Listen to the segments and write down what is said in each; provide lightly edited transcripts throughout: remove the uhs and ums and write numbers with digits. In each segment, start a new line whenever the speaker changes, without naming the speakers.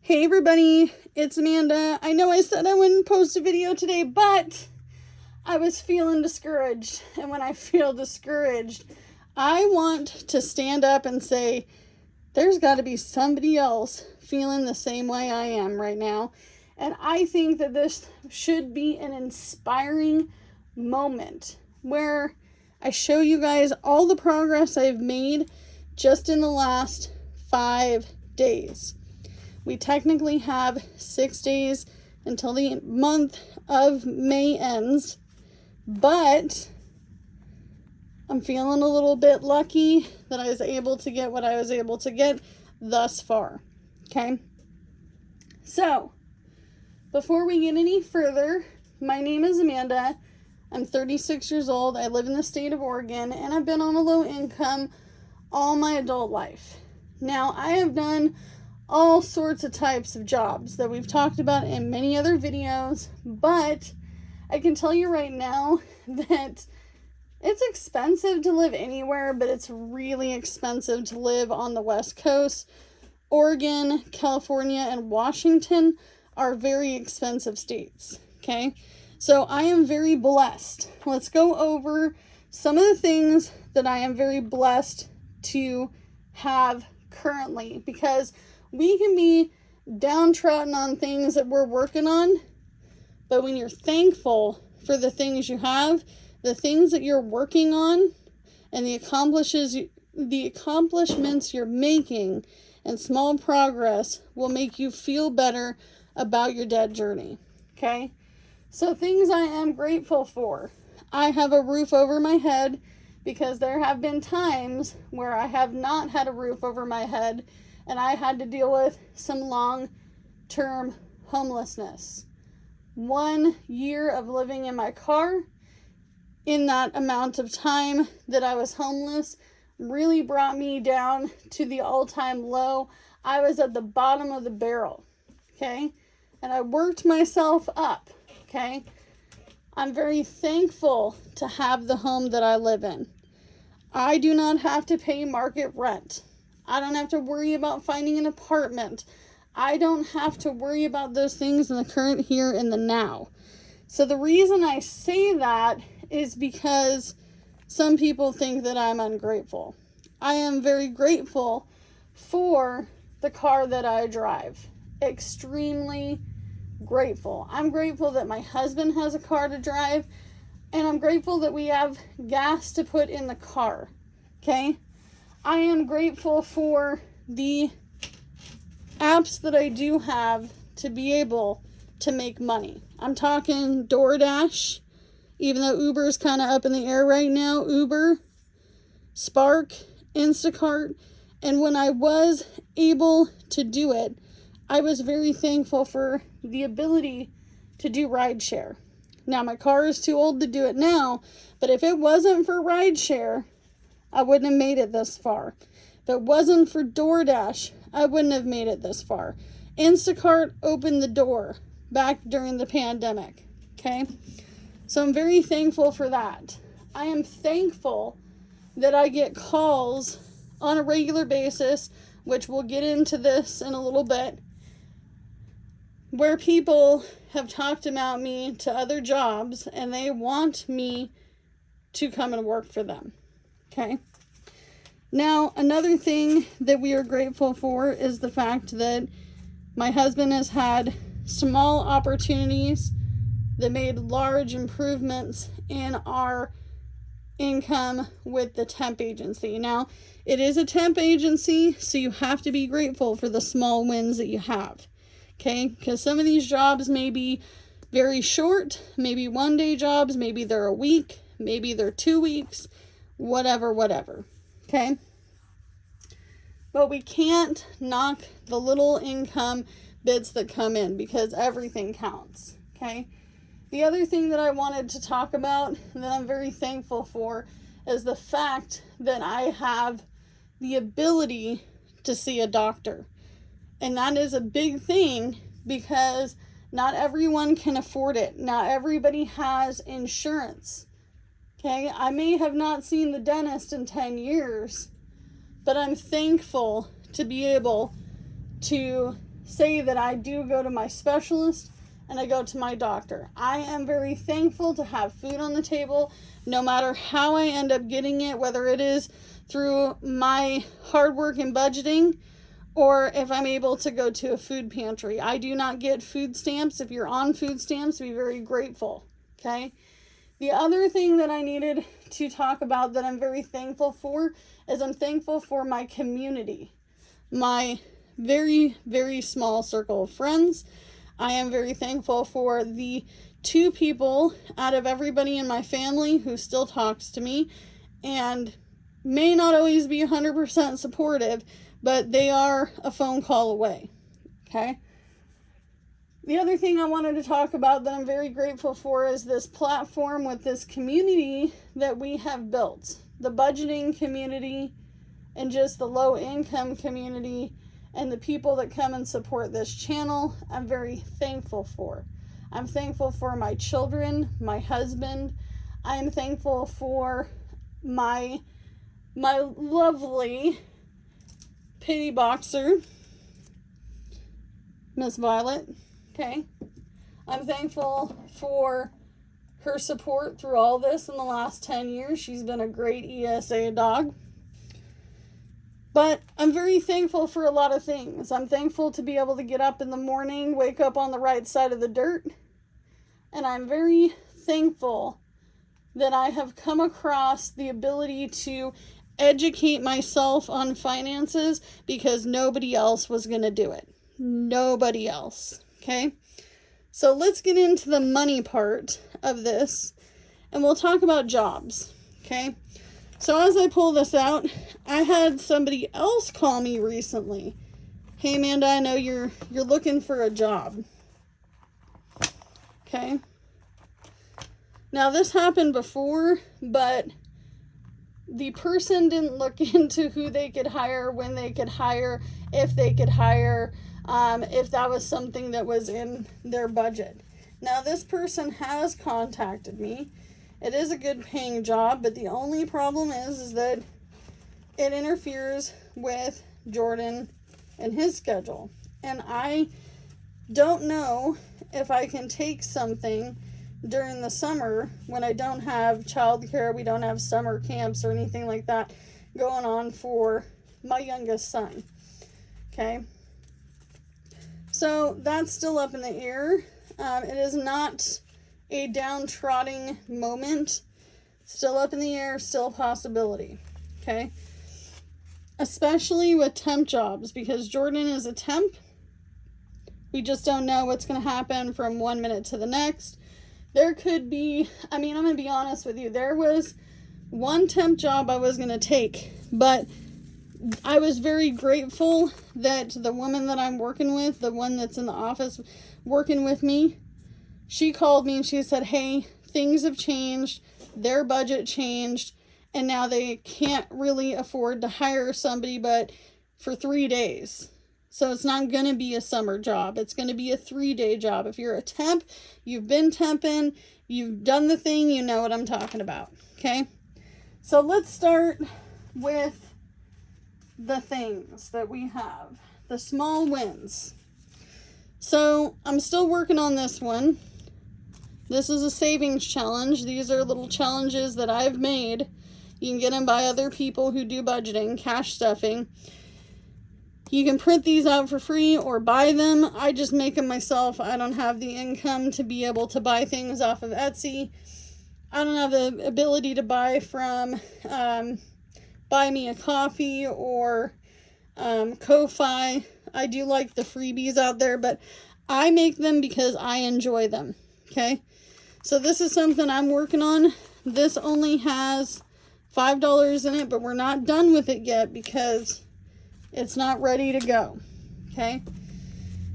Hey everybody, it's Amanda. I know I said I wouldn't post a video today, but I was feeling discouraged. And when I feel discouraged, I want to stand up and say, there's got to be somebody else feeling the same way I am right now. And I think that this should be an inspiring moment where I show you guys all the progress I've made just in the last 5 days. We technically have 6 days until the month of May ends, but I'm feeling a little bit lucky that I was able to get what I was able to get thus far, okay? So, before we get any further, my name is Amanda. I'm 36 years old. I live in the state of Oregon, and I've been on a low income all my adult life. Now, I have done all sorts of types of jobs that we've talked about in many other videos, but I can tell you right now that it's expensive to live anywhere, but it's really expensive to live on the West Coast. Oregon, California, and Washington are very expensive states, okay? So I am very blessed. Let's go over some of the things that I am very blessed to have currently, because we can be downtrodden on things that we're working on, but when you're thankful for the things you have, the things that you're working on, and the accomplishments you're making, and small progress will make you feel better about your dead journey, okay? So things I am grateful for. I have a roof over my head, because there have been times where I have not had a roof over my head and I had to deal with some long-term homelessness. 1 year of living in my car in that amount of time that I was homeless really brought me down to the all-time low. I was at the bottom of the barrel, okay? And I worked myself up, okay? I'm very thankful to have the home that I live in. I do not have to pay market rent. I don't have to worry about finding an apartment. I don't have to worry about those things in the current here and the now. So the reason I say that is because some people think that I'm ungrateful. I am very grateful for the car that I drive. Extremely grateful. I'm grateful that my husband has a car to drive, and I'm grateful that we have gas to put in the car, okay? I am grateful for the apps that I do have to be able to make money. I'm talking DoorDash, even though Uber is kind of up in the air right now. Uber, Spark, Instacart. And when I was able to do it, I was very thankful for the ability to do rideshare. Now, my car is too old to do it now, but if it wasn't for rideshare, I wouldn't have made it this far. If it wasn't for DoorDash, I wouldn't have made it this far. Instacart opened the door back during the pandemic, okay? So I'm very thankful for that. I am thankful that I get calls on a regular basis, which we'll get into this in a little bit, where people have talked about me to other jobs and they want me to come and work for them. Okay. Now, another thing that we are grateful for is the fact that my husband has had small opportunities that made large improvements in our income with the temp agency. Now, it is a temp agency, so you have to be grateful for the small wins that you have. Okay? Because some of these jobs may be very short, maybe 1-day jobs, maybe they're a week, maybe they're 2 weeks, whatever. Okay? But we can't knock the little income bits that come in, because everything counts. Okay? The other thing that I wanted to talk about that I'm very thankful for is the fact that I have the ability to see a doctor. And that is a big thing, because not everyone can afford it. Not everybody has insurance. Okay, I may have not seen the dentist in 10 years, but I'm thankful to be able to say that I do go to my specialist and I go to my doctor. I am very thankful to have food on the table, no matter how I end up getting it, whether it is through my hard work and budgeting, or if I'm able to go to a food pantry. I do not get food stamps. If you're on food stamps, be very grateful, okay? The other thing that I needed to talk about that I'm very thankful for is I'm thankful for my community, my very, very small circle of friends. I am very thankful for the 2 people out of everybody in my family who still talks to me and may not always be 100% supportive, but they are a phone call away, okay? The other thing I wanted to talk about that I'm very grateful for is this platform with this community that we have built. The budgeting community and just the low income community and the people that come and support this channel, I'm very thankful for. I'm thankful for my children, my husband. I'm thankful for my lovely pity boxer, Miss Violet. Okay. I'm thankful for her support through all this in the last 10 years. She's been a great ESA dog. But I'm very thankful for a lot of things. I'm thankful to be able to get up in the morning, wake up on the right side of the dirt. And I'm very thankful that I have come across the ability to educate myself on finances because nobody else was going to do it. Nobody else. Okay? So let's get into the money part of this and we'll talk about jobs. Okay? So as I pull this out, I had somebody else call me recently. Hey Amanda, I know you're looking for a job. Okay? Now this happened before, but the person didn't look into who they could hire, when they could hire, if they could hire, if that was something that was in their budget. Now this person has contacted me. It is a good paying job, but the only problem is that it interferes with Jordan and his schedule. And I don't know if I can take something during the summer when I don't have childcare, we don't have summer camps or anything like that going on for my youngest son. Okay. So that's still up in the air. It is not a downtrodden moment. Still up in the air, still a possibility. Okay. Especially with temp jobs, because Jordan is a temp. We just don't know what's going to happen from one minute to the next. There could be, I'm going to be honest with you. There was one temp job I was going to take, but I was very grateful that the woman that I'm working with, the one that's in the office working with me, she called me and she said, hey, things have changed. Their budget changed. And now they can't really afford to hire somebody but for 3 days. So it's not going to be a summer job. It's going to be a 3-day job. If you're a temp, you've been temping, you've done the thing, you know what I'm talking about. Okay? So let's start with the things that we have. The small wins. So I'm still working on this one. This is a savings challenge. These are little challenges that I've made. You can get them by other people who do budgeting, cash stuffing. You can print these out for free or buy them. I just make them myself. I don't have the income to be able to buy things off of Etsy. I don't have the ability to buy from Buy Me a Coffee or Ko-Fi. I do like the freebies out there, but I make them because I enjoy them. Okay? So this is something I'm working on. This only has $5 in it, but we're not done with it yet because it's not ready to go. Okay?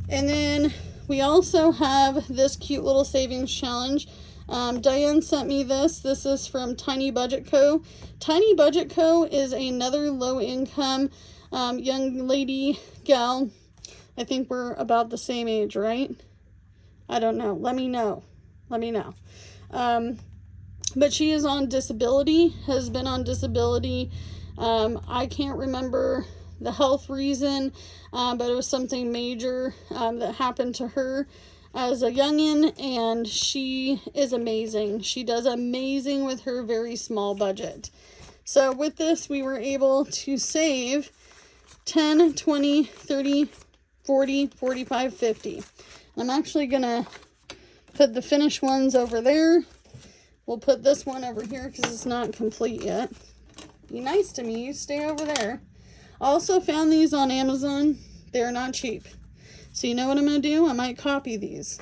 And then we also have this cute little savings challenge. Diane sent me this. This is from Tiny Budget Co. Tiny Budget Co. is another low-income young lady gal. I think we're about the same age, right? I don't know. Let me know. But she is on disability, has been on disability. I can't remember the health reason, but it was something major that happened to her as a youngin, and she is amazing. She does amazing with her very small budget. So with this, we were able to save 10, 20, 30, 40, 45, 50. I'm actually gonna put the finished ones over there. We'll put this one over here because it's not complete yet. Be nice to me, you stay over there. Also found these on Amazon. They're not cheap. So you know what I'm going to do? I might copy these.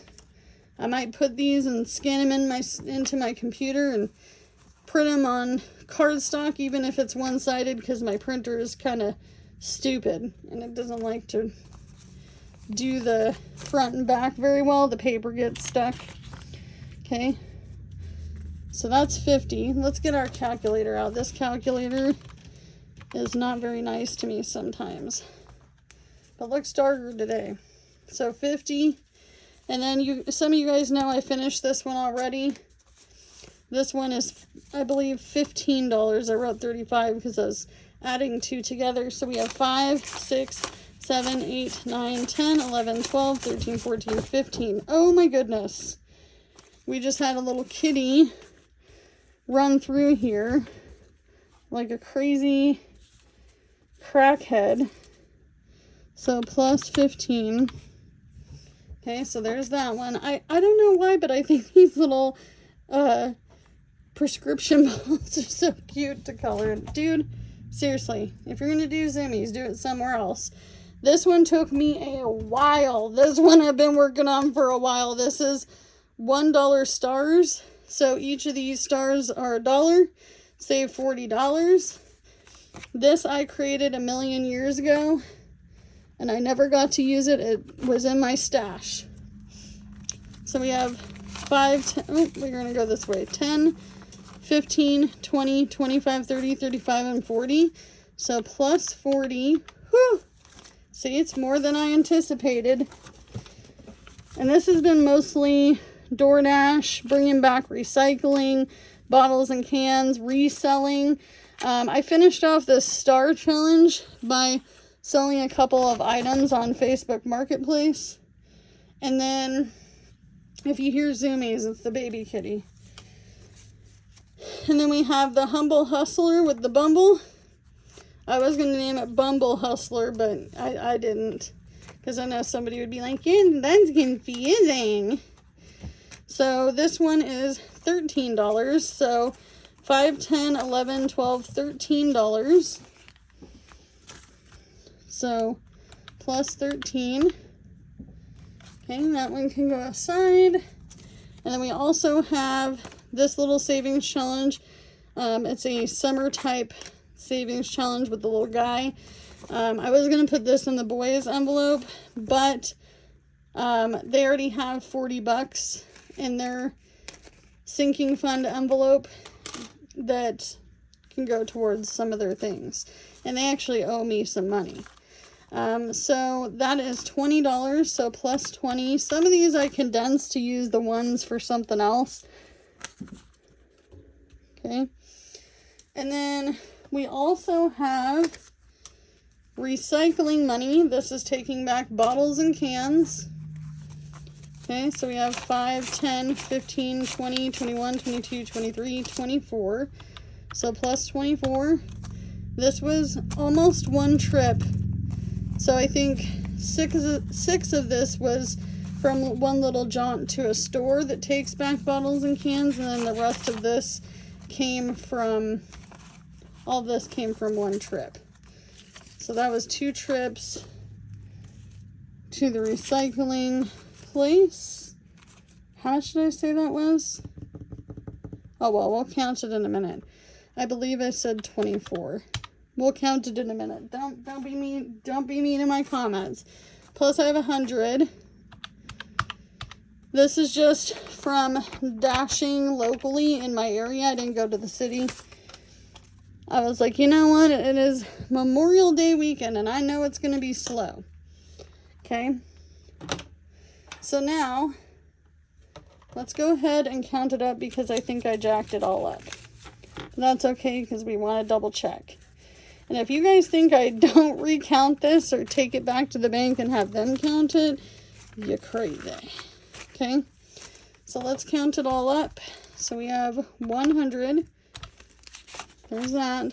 I might put these and scan them into my computer and print them on cardstock, even if it's one-sided, because my printer is kind of stupid and it doesn't like to do the front and back very well. The paper gets stuck. Okay. So that's 50. Let's get our calculator out. This calculator is not very nice to me sometimes, but looks darker today. So 50, and then some of you guys know I finished this one already. This one is, I believe, $15. I wrote 35 because I was adding two together. So we have 5, 6, 7, 8, 9, 10, 11, 12, 13, 14, 15. Oh my goodness. We just had a little kitty run through here like a crazy crackhead. So plus 15. Okay, so there's that one. I don't know why, but I think these little prescription bottles are so cute to color. Dude, seriously, if you're gonna do zoomies, do it somewhere else. This one took me a while. This one I've been working on for a while. This is $1 stars. So each of these stars are $1. Save $40. This I created a million years ago, and I never got to use it. It was in my stash. So we have 5, 10, oh, we're going to go this way. 10, 15, 20, 25, 30, 35, and 40. So plus 40. Whew. See, it's more than I anticipated. And this has been mostly DoorDash, bringing back recycling, bottles and cans, reselling. I finished off this star challenge by selling a couple of items on Facebook Marketplace. And then, if you hear zoomies, it's the baby kitty. And then we have the Humble Hustler with the Bumble. I was going to name it Bumble Hustler, but I didn't. Because I know somebody would be like, yeah, that's confusing. So this one is $13. So 5, 10, 11, 12, $13. So plus 13. Okay, that one can go aside. And then we also have this little savings challenge. It's a summer type savings challenge with the little guy. I was going to put this in the boys envelope, but they already have $40 in their sinking fund envelope that can go towards some of their things. And they actually owe me some money. So that is $20, so plus 20. Some of these I condensed to use the ones for something else. Okay. And then we also have recycling money. This is taking back bottles and cans. Okay, so we have 5, 10, 15, 20, 21, 22, 23, 24. So plus 24. This was almost one trip. So I think six of this was from one little jaunt to a store that takes back bottles and cans, and then the rest of this came from, all this came from one trip. So that was 2 trips to the recycling place. How much did I say that was? Oh, well, we'll count it in a minute. I believe I said 24. We'll count it in a minute. Don't be mean. Don't be mean in my comments. Plus, I have 100. This is just from dashing locally in my area. I didn't go to the city. I was like, you know what? It is Memorial Day weekend, and I know it's going to be slow. Okay. So now, let's go ahead and count it up because I think I jacked it all up. But that's okay because we want to double check. And if you guys think I don't recount this or take it back to the bank and have them count it, you're crazy. Okay, so let's count it all up. So we have 100, there's that,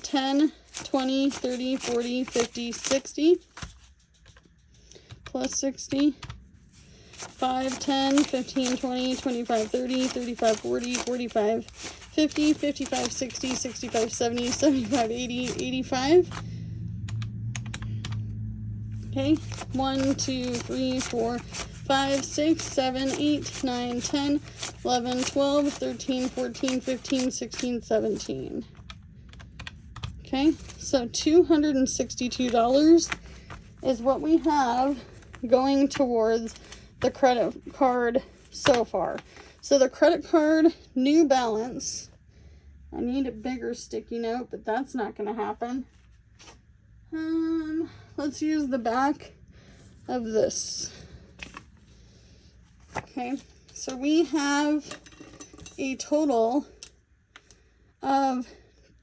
10, 20, 30, 40, 50, 60, plus 60, 5, 10, 15, 20, 25, 30, 35, 40, 45, 50, 55, 60, 65, 70, 75, 80, 85. Okay, 1, 2, 3, 4, 5, 6, 7, 8, 9, 10, 11, 12, 13, 14, 15, 16, 17. Okay, so $262 is what we have going towards the credit card so far. So the credit card new balance, I need a bigger sticky note, but that's not going to happen. Let's use the back of this. Okay, so we have a total of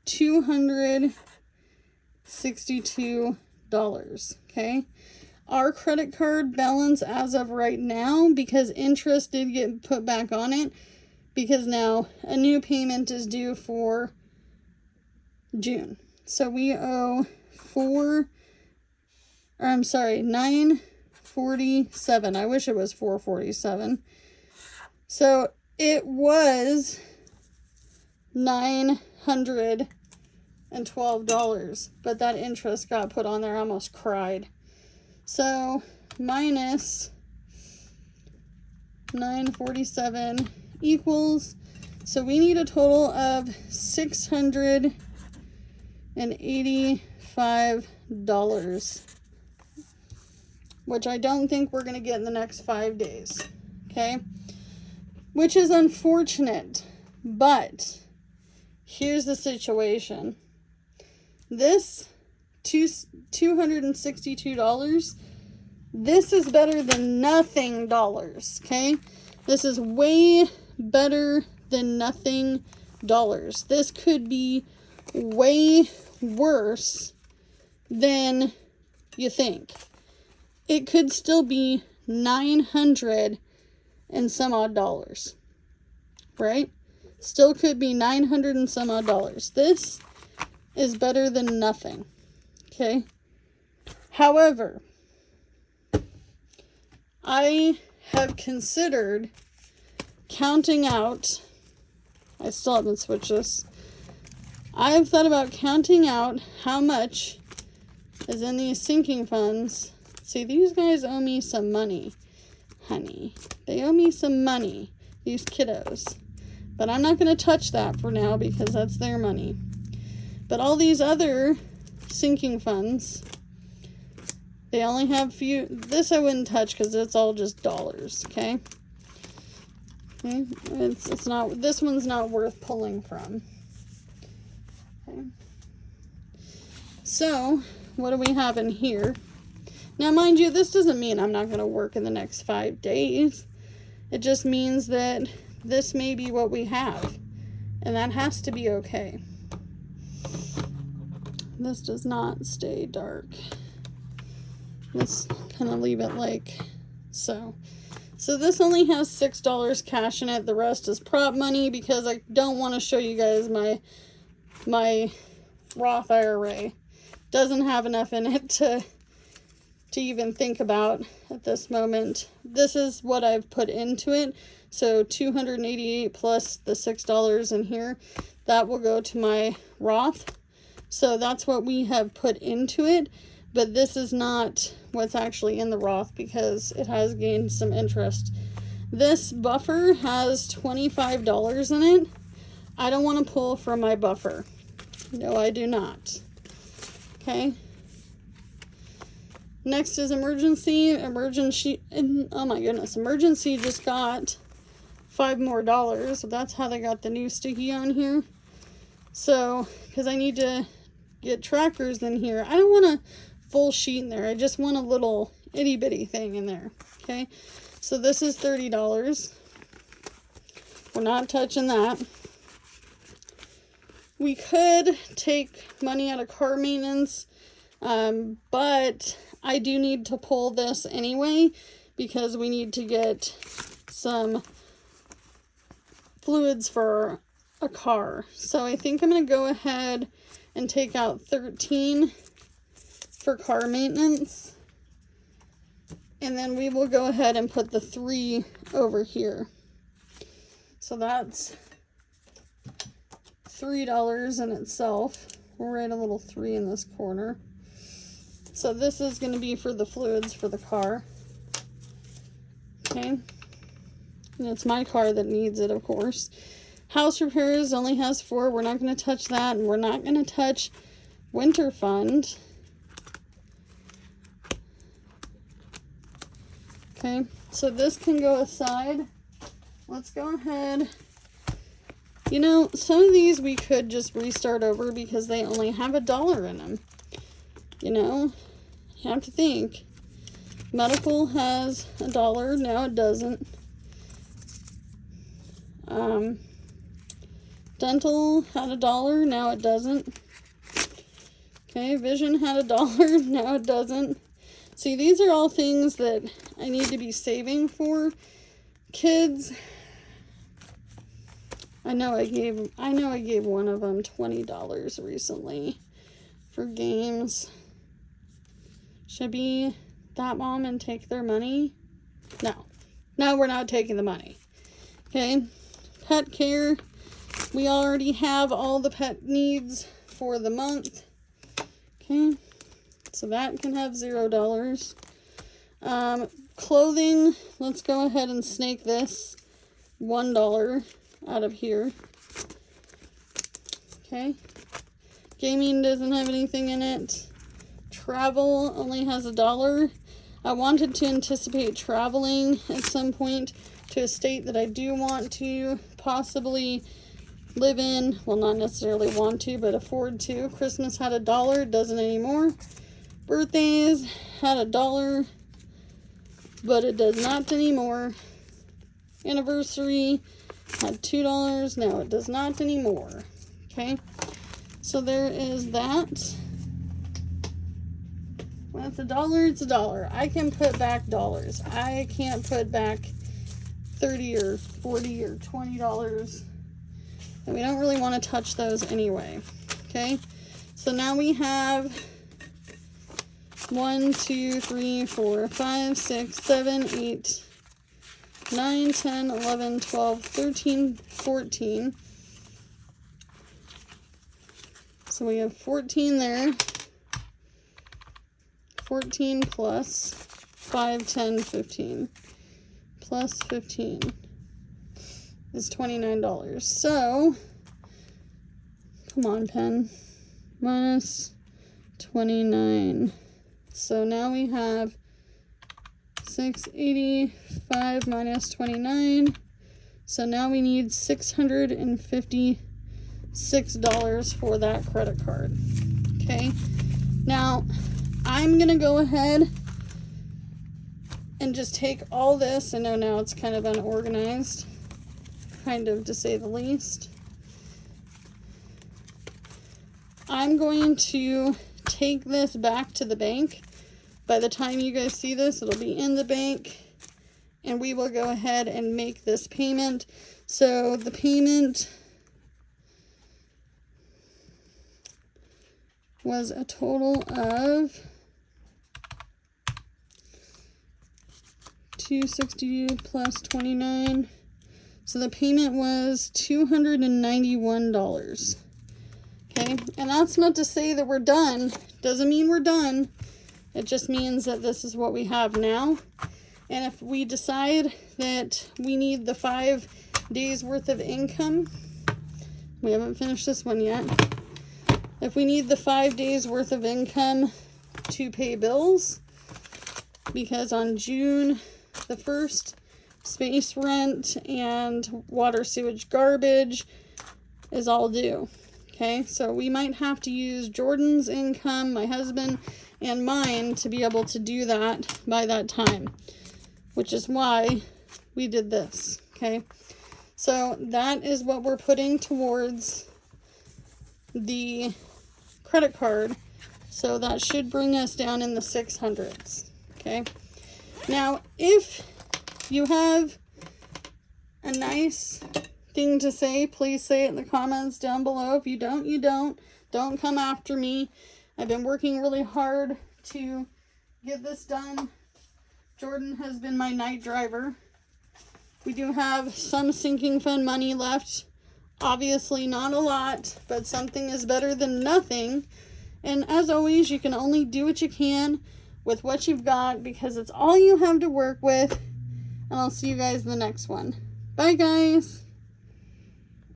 $262. Okay, our credit card balance as of right now, because interest did get put back on it, because now a new payment is due for June. So we owe $947. I wish it was $447. So it was $912, but that interest got put on there. I almost cried. So minus 947 equals, so we need a total of $685, which I don't think we're going to get in the next 5 days. Okay, which is unfortunate, but here's the situation. This $262, this is better than nothing dollars. Okay, this is way better than nothing dollars. This could be way worse than you think. It could still be 900 and some odd dollars, right? Still could be 900 and some odd dollars. This is better than nothing. Okay. However, I have considered counting out, I still haven't switched this. I have thought about counting out how much is in these sinking funds. See, these guys owe me some money, honey. They owe me some money, these kiddos. But I'm not going to touch that for now because that's their money. But all these other sinking funds, they only have few. This I wouldn't touch because it's all just dollars, okay? Okay, it's not, this one's not worth pulling from. Okay. So, what do we have in here? Now, mind you, this doesn't mean I'm not going to work in the next 5 days. It just means that this may be what we have. And that has to be okay. This does not stay dark. Let's kind of leave it like so. So this only has $6 cash in it. The rest is prop money because I don't want to show you guys my Roth IRA. Doesn't have enough in it to even think about at this moment. This is what I've put into it. So $288 plus the $6 in here, that will go to my Roth. So that's what we have put into it, but this is not what's actually in the Roth because it has gained some interest. This buffer has $25 in it. I don't want to pull from my buffer. No, I do not. Okay. Next is emergency. Oh my goodness, emergency just got $5 more. So that's how they got the new sticky on here. So, because I need to get trackers in here. I don't want a full sheet in there. I just want a little itty bitty thing in there. Okay. So this is $30. We're not touching that. We could take money out of car maintenance, but I do need to pull this anyway because we need to get some fluids for a car. So I think I'm going to go ahead and take out 13 for car maintenance. And then we will go ahead and put the 3 over here. So that's $3 in itself. We'll write a little 3 in this corner. So this is going to be for the fluids for the car. Okay. And it's my car that needs it, of course. House repairs only has 4. We're not going to touch that. And we're not going to touch winter fund. Okay. So this can go aside. Let's go ahead. You know, some of these we could just restart over because they only have $1 in them. You know, you have to think. Medical has $1. Now it doesn't. Dental had $1. Now it doesn't. Okay, vision had $1. Now it doesn't. See, these are all things that I need to be saving for. Kids, I know I gave one of them $20 recently for games. Should I be that mom and take their money? No. No, we're not taking the money. Okay. Pet care. We already have all the pet needs for the month. Okay. So that can have $0. Clothing. Let's go ahead and snake this $1 out of here. Okay. Gaming doesn't have anything in it. Travel only has $1. I wanted to anticipate traveling at some point to a state that I do want to possibly live in. Well, not necessarily want to, but afford to. Christmas had $1. It doesn't anymore. Birthdays had $1, but it does not anymore. Anniversary had $2. Now it does not anymore. Okay, so there is that. When it's $1, it's $1. I can put back dollars. I can't put back $30 or $40 or $20. And we don't really want to touch those anyway. Okay, so now we have 1, 2, 3, 4, 5, 6, 7, 8, 9, 10, 11, 12, 13, 14. So we have 14 there. 14 plus 5, 10, 15. Plus 15 is $29. So, come on, pen. Minus 29. So now we have 685 minus 29. So now we need $656 for that credit card. Okay. Now, I'm going to go ahead and just take all this. I know now it's kind of unorganized, kind of to say the least. I'm going to take this back to the bank. By the time you guys see this, it'll be in the bank, and we will go ahead and make this payment. So the payment was a total of $260 plus 29. So the payment was $291. Okay, and that's not to say that we're done. Doesn't mean we're done. It just means that this is what we have now. And if we decide that we need the 5 days worth of income, we haven't finished this one yet. If we need the 5 days worth of income to pay bills, because on June the 1st, space rent and water, sewage, garbage is all due. Okay, so we might have to use Jordan's income, my husband, and mine to be able to do that by that time, which is why we did this. Okay, so that is what we're putting towards the credit card. So that should bring us down in the 600s. Okay. Now, if you have a nice thing to say, please say it in the comments down below. If you don't, you don't. Don't come after me. I've been working really hard to get this done. Jordan has been my night driver. We do have some sinking fund money left. Obviously not a lot, but something is better than nothing. And as always, you can only do what you can with what you've got, because it's all you have to work with. And I'll see you guys in the next one. Bye, guys.